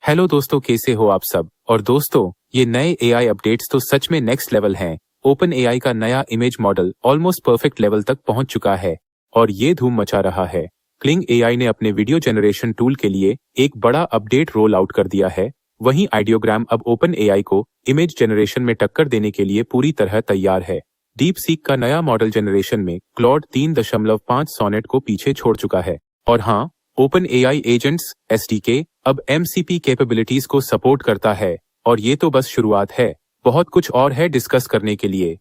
Hello दोस्तों, कैसे हो आप सब। और दोस्तों, ये नए एआई अपडेट्स तो सच में नेक्स्ट लेवल हैं। ओपन एआई का नया image model almost perfect level तक पहुंच चुका है और ये धूम मचा रहा है। क्लिंग एआई ने अपने वीडियो जनरेशन टूल के लिए एक बड़ा अपडेट रोल आउट कर दिया है। वहीं आइडियोग्राम अब ओपन एआई को इमेज जनरेशन में टक्कर देने के लिए पूरी तरह तैयार है। डीप सीक का नया मॉडल जनरेशन में क्लॉड 3.5 सोनेट को पीछे छोड़ चुका है। और हाँ, ओपन एआई एजेंट्स एसडीके अब एमसीपी कैपेबिलिटीज को सपोर्ट करता है और ये तो बस शुरुआत है। बहुत कुछ और है डिस्कस करने के लिए।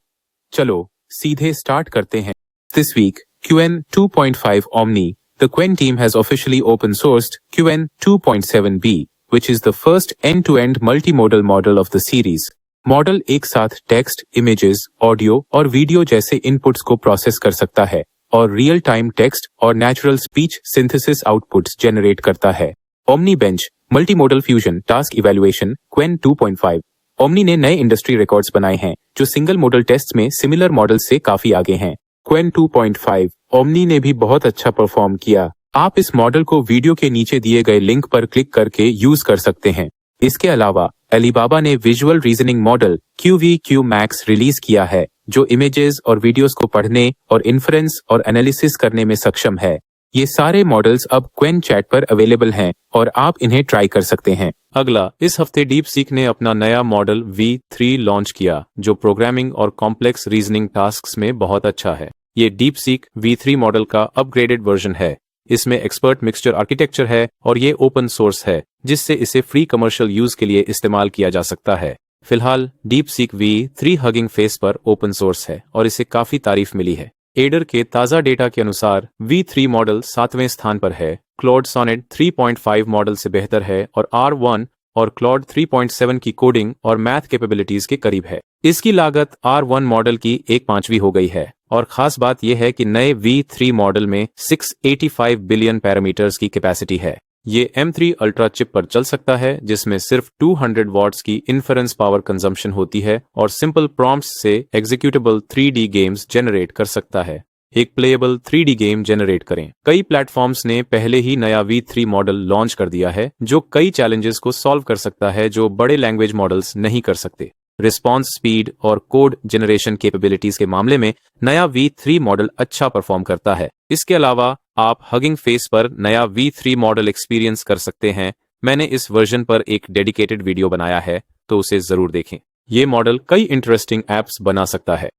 चलो सीधे स्टार्ट करते हैं। This week, Qwen 2.5 Omni, the Qwen team has officially open sourced Qwen 2.7b, which is the first end-to-end multimodal model of the series. Model एक साथ टेक्स्ट, इमेजेस, ऑडियो और वीडियो जैसे इनपुट्स को प्रोसेस कर सकता है और रियल टाइम टेक्स्ट और natural speech synthesis outputs generate करता है। Omni bench multimodal fusion task evaluation Qwen 2.5। Omni ने नए इंडस्ट्री रिकॉर्ड्स बनाए हैं जो सिंगल मॉडल टेस्ट में सिमिलर मॉडल से काफी आगे हैं। क्वेन 2.5 ओमनी ने भी बहुत अच्छा परफॉर्म किया। आप इस मॉडल को वीडियो के नीचे दिए गए लिंक पर क्लिक करके यूज कर सकते हैं। इसके अलावा अलीबाबा ने visual reasoning model QVQ Max release किया है जो इमेजेस और वीडियोस को पढ़ने और इन्फ्रेंस और एनालिसिस करने में सक्षम है। ये सारे मॉडल्स अब क्वेन चैट पर अवेलेबल हैं और आप इन्हें ट्राई कर सकते हैं। अगला, इस हफ्ते डीप सीक ने अपना नया मॉडल V3 लॉन्च किया जो प्रोग्रामिंग और कॉम्प्लेक्स रीजनिंग टास्क्स में बहुत अच्छा है। ये डीप सीक V3 मॉडल का अपग्रेडेड वर्जन है। इसमें एक्सपर्ट मिक्सचर आर्किटेक्चर है और ये ओपन सोर्स है जिससे इसे फ्री कमर्शियल यूज के लिए इस्तेमाल किया जा सकता है। फिलहाल deep seek V3 hugging face पर ओपन सोर्स है और इसे काफी तारीफ मिली है। एडर के ताज़ा डेटा के अनुसार V3 मॉडल 7वें स्थान पर है। क्लॉड सोनेट 3.5 मॉडल से बेहतर है और R1 और क्लॉड 3.7 की कोडिंग और मैथ कैपेबिलिटीज के करीब है। इसकी लागत R1 मॉडल की 1/5 हो गई है और खास बात यह है कि नए V3 मॉडल में 685 बिलियन पैरामीटर्स की कैपेसिटी है। ये M3 अल्ट्रा चिप पर चल सकता है जिसमें सिर्फ 200 वॉट्स की इन्फरेंस पावर कंजम्पशन होती है और सिंपल प्रॉम्प्ट्स से एग्जीक्यूटेबल 3D गेम्स जनरेट कर सकता है। एक प्लेएबल 3D गेम जनरेट करें। कई प्लेटफॉर्म्स ने पहले ही नया V3 मॉडल लॉन्च कर दिया है जो कई चैलेंजेस को सॉल्व कर सकता है जो बड़े लैंग्वेज मॉडल्स नहीं कर सकते। रिस्पॉन्स स्पीड और कोड जनरेशन कैपेबिलिटीज के मामले में नया V3 मॉडल अच्छा परफॉर्म करता है। इसके अलावा आप हगिंग फेस पर नया V3 मॉडल एक्सपीरियंस कर सकते हैं। मैंने इस वर्जन पर एक डेडिकेटेड वीडियो बनाया है तो उसे जरूर देखें। ये मॉडल कई इंटरेस्टिंग एप्स बना सकता है।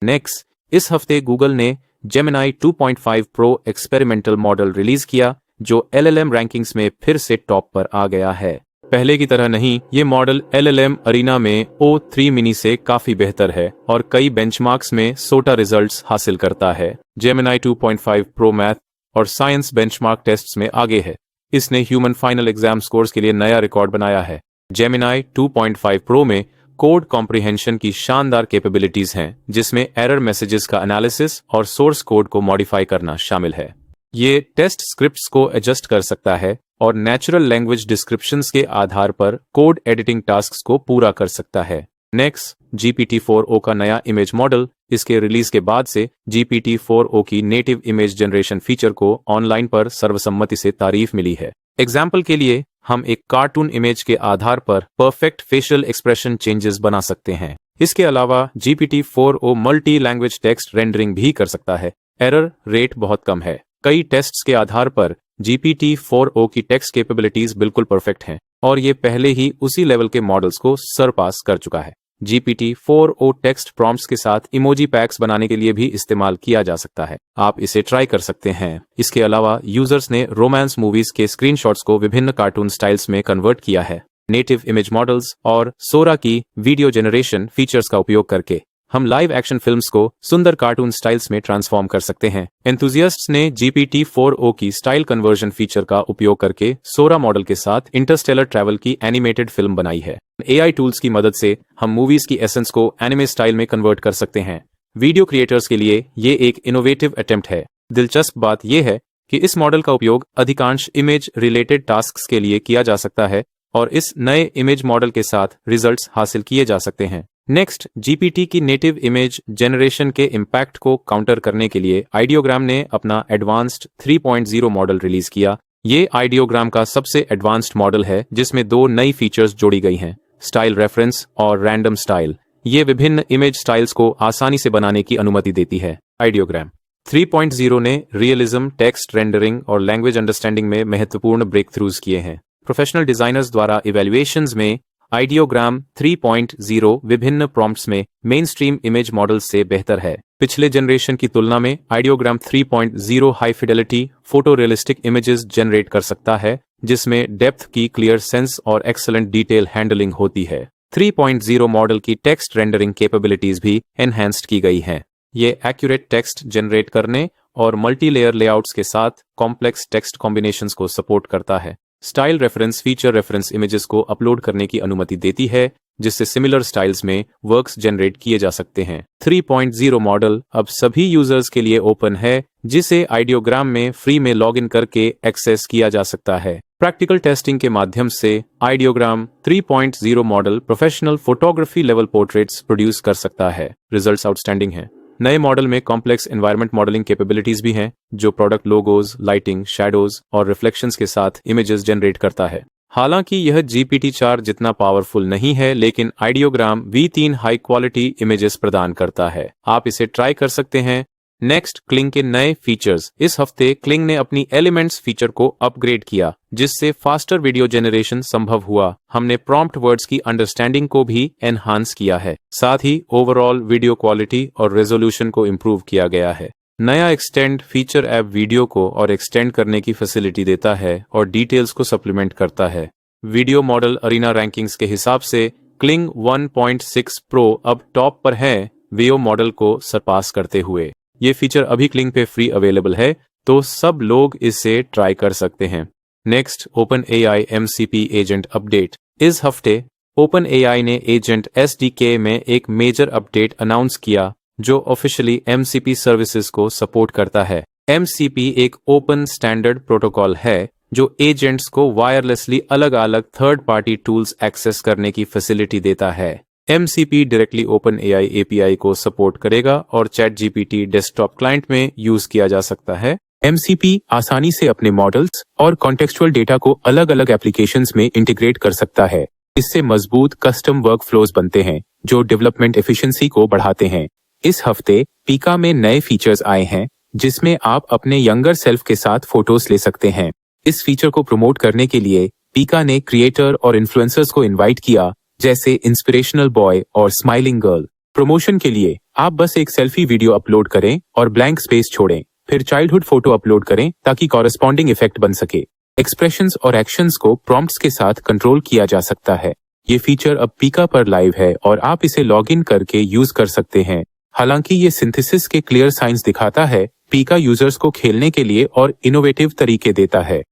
नेक्स्ट, इस हफ्ते गूगल ने Gemini 2.5 pro experimental model release किया जो LLM रैंकिंग्स में फिर से टॉप पर आ गया है। पहले की तरह नहीं, ये मॉडल LLM अरीना में O3 मिनी से काफी बेहतर है और कई बेंचमार्क्स में सोटा रिजल्ट्स हासिल करता है। जेमिनी 2.5 प्रो मैथ और साइंस बेंचमार्क टेस्ट्स में आगे है। इसने ह्यूमन फाइनल एग्जाम स्कोर्स के लिए नया रिकॉर्ड बनाया है। जेमिनी 2.5 प्रो में कोड कॉम्प्रिहेंशन की शानदार कैपेबिलिटीज हैं जिसमें एरर मैसेजेस का एनालिसिस और सोर्स कोड को मॉडिफाई करना शामिल है। ये टेस्ट स्क्रिप्ट्स को एडजस्ट कर सकता है और नेचुरल लैंग्वेज डिस्क्रिप्शंस के आधार पर कोड एडिटिंग टास्क्स को पूरा कर सकता है। नेक्स्ट, GPT-4o का नया इमेज मॉडल। इसके रिलीज के बाद से GPT-4o की नेटिव इमेज जनरेशन फीचर को ऑनलाइन पर सर्वसम्मति से तारीफ मिली है। एग्जाम्पल के लिए, हम एक कार्टून इमेज के आधार पर परफेक्ट फेशियल एक्सप्रेशन चेंजेस बना सकते हैं। इसके अलावा GPT-4o multi language text rendering भी कर सकता है। एरर रेट बहुत कम है। कई टेस्ट्स के आधार पर GPT-4o की टेक्स्ट कैपेबिलिटीज बिल्कुल परफेक्ट हैं और ये पहले ही उसी लेवल के मॉडल्स को सरपास कर चुका है। GPT-4o टेक्स्ट प्रॉम्प्ट्स के साथ इमोजी पैक्स बनाने के लिए भी इस्तेमाल किया जा सकता है। आप इसे ट्राई कर सकते हैं। इसके अलावा यूजर्स ने रोमांस मूवीज के स्क्रीनशॉट्स को विभिन्न कार्टून स्टाइल्स में कन्वर्ट किया है। नेटिव इमेज मॉडल्स और सोरा की वीडियो जनरेशन फीचर्स का उपयोग करके हम लाइव एक्शन फिल्म्स को सुंदर कार्टून स्टाइल्स में ट्रांसफॉर्म कर सकते हैं। एंथुजियास्ट्स ने GPT-4o की स्टाइल कन्वर्जन फीचर का उपयोग करके सोरा मॉडल के साथ इंटरस्टेलर ट्रैवल की एनिमेटेड फिल्म बनाई है। AI टूल्स की मदद से हम मूवीज की एसेंस को एनिमे स्टाइल में कन्वर्ट कर सकते हैं। वीडियो क्रिएटर्स के लिए ये एक इनोवेटिव अटेम्प्ट है। दिलचस्प बात यह है कि इस मॉडल का उपयोग अधिकांश इमेज रिलेटेड टास्क्स के लिए किया जा सकता है और इस नए इमेज मॉडल के साथ रिजल्ट्स हासिल किए जा सकते हैं। नेक्स्ट, GPT की नेटिव इमेज जनरेशन के इम्पैक्ट को काउंटर करने के लिए आइडियोग्राम ने अपना एडवांस्ड 3.0 मॉडल रिलीज किया। ये आइडियोग्राम का सबसे एडवांस्ड मॉडल है जिसमें 2 नई फीचर्स जोड़ी गई हैं, स्टाइल रेफरेंस और रैंडम स्टाइल। ये विभिन्न इमेज स्टाइल्स को आसानी से बनाने की अनुमति देती है। आइडियोग्राम 3.0 ने रियलिज्म, टेक्स्ट रेंडरिंग और लैंग्वेज अंडरस्टैंडिंग में महत्वपूर्ण ब्रेकथ्रूज किए हैं। प्रोफेशनल डिजाइनर्स द्वारा इवैल्यूएशंस में आइडियोग्राम 3.0 विभिन्न प्रॉम्प्ट्स में मेनस्ट्रीम इमेज मॉडल्स से बेहतर है। पिछले जनरेशन की तुलना में Ideogram 3.0 high fidelity photorealistic images generate कर सकता है, जिसमें डेप्थ की क्लियर सेंस और एक्सेलेंट डिटेल हैंडलिंग होती है। 3.0 मॉडल की टेक्स्ट रेंडरिंग कैपेबिलिटीज भी एनहांस्ड की गई हैं। ये एक्यूरेट टेक्स्ट जनरेट करने और मल्टी लेयर लेआउट्स के साथ कॉम्प्लेक्स टेक्स्ट कॉम्बिनेशंस को सपोर्ट करता है। Style reference feature reference images को अपलोड करने की अनुमति देती है, जिससे सिमिलर स्टाइल्स में वर्क्स जनरेट किए जा सकते हैं। 3.0 मॉडल अब सभी यूजर्स के लिए ओपन है, जिसे आइडियोग्राम में फ्री में लॉगिन करके एक्सेस किया जा सकता है। प्रैक्टिकल टेस्टिंग के माध्यम से ideogram 3.0 model professional photography level portraits produce कर सकता है। रिजल्ट्स आउटस्टैंडिंग हैं। नए मॉडल में कॉम्प्लेक्स एनवायरनमेंट मॉडलिंग कैपेबिलिटीज भी हैं, जो प्रोडक्ट लोगोज, लाइटिंग, शैडोज और रिफ्लेक्शंस के साथ इमेजेस जनरेट करता है। हालांकि यह GPT-4 जितना पावरफुल नहीं है, लेकिन ideogram V3 high quality images प्रदान करता है। आप इसे ट्राई कर सकते हैं। नेक्स्ट, क्लिंग के नए फीचर्स। इस हफ्ते क्लिंग ने अपनी एलिमेंट्स फीचर को अपग्रेड किया, जिससे फास्टर वीडियो जनरेशन संभव हुआ। हमने प्रॉम्प्ट वर्ड्स की अंडरस्टैंडिंग को भी एनहांस किया है। साथ ही ओवरऑल वीडियो क्वालिटी और रेजोल्यूशन को इम्प्रूव किया गया है। नया एक्सटेंड फीचर ऐप वीडियो को और एक्सटेंड करने की फैसिलिटी देता है और डिटेल्स को सप्लीमेंट करता है। वीडियो मॉडल अरीना रैंकिंग्स के हिसाब से क्लिंग 1.6 प्रो अब टॉप पर है, वीओ मॉडल को सरपास करते हुए। ये फीचर अभी क्लिंग पे फ्री अवेलेबल है, तो सब लोग इसे ट्राई कर सकते हैं। Next, OpenAI MCP agent update. इस हफ्ते OpenAI ने एजेंट SDK में एक मेजर अपडेट अनाउंस किया, जो ऑफिशियली MCP सर्विसेज को सपोर्ट करता है। MCP एक ओपन स्टैंडर्ड प्रोटोकॉल है जो एजेंट्स को वायरलेसली अलग अलग थर्ड पार्टी टूल्स एक्सेस करने की फैसिलिटी देता है। MCP डायरेक्टली OpenAI API को सपोर्ट करेगा और ChatGPT डेस्कटॉप क्लाइंट में यूज किया जा सकता है। MCP आसानी से अपने मॉडल्स और कॉन्टेक्सचुअल डेटा को अलग अलग एप्लीकेशंस में इंटीग्रेट कर सकता है। इससे मजबूत कस्टम वर्क फ्लोज बनते हैं, जो डेवलपमेंट एफिशिएंसी को बढ़ाते हैं। इस हफ्ते पीका में नए फीचर्स आए हैं, जिसमें आप अपने यंगर सेल्फ के साथ फोटोज ले सकते हैं। इस फीचर को प्रमोट करने के लिए पीका ने क्रिएटर और इन्फ्लुएंसर्स को इनवाइट किया, जैसे इंस्पिरेशनल बॉय और स्माइलिंग गर्ल। प्रमोशन के लिए आप बस एक सेल्फी वीडियो अपलोड करें और ब्लैंक स्पेस छोड़ें, फिर चाइल्डहुड फोटो अपलोड करें ताकि कॉरेस्पॉन्डिंग इफेक्ट बन सके। एक्सप्रेशंस और एक्शंस को प्रॉम्प्ट्स के साथ कंट्रोल किया जा सकता है। ये फीचर अब पीका पर लाइव है और आप इसे लॉग इन करके यूज कर सकते हैं। हालांकि ये सिंथेसिस के क्लियर साइंस दिखाता है, पीका यूजर्स को खेलने के लिए और इनोवेटिव तरीके देता है।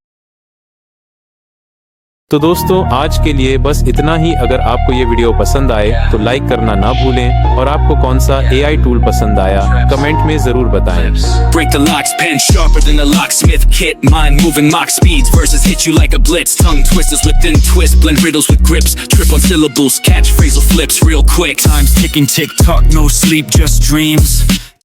तो दोस्तों, आज के लिए बस इतना ही। अगर आपको ये वीडियो पसंद आए तो लाइक करना ना भूलें, और आपको कौन सा AI टूल पसंद आया कमेंट में जरूर बताएं। Break the locks, pen sharper than a locksmith kit. Mind moving mock speeds, verses hit you like a blitz. Tongue twisters within twist, blend riddles with grips. Trip on syllables, catch phrasal flips real quick. Time's ticking, tick tock, no sleep, just dreams.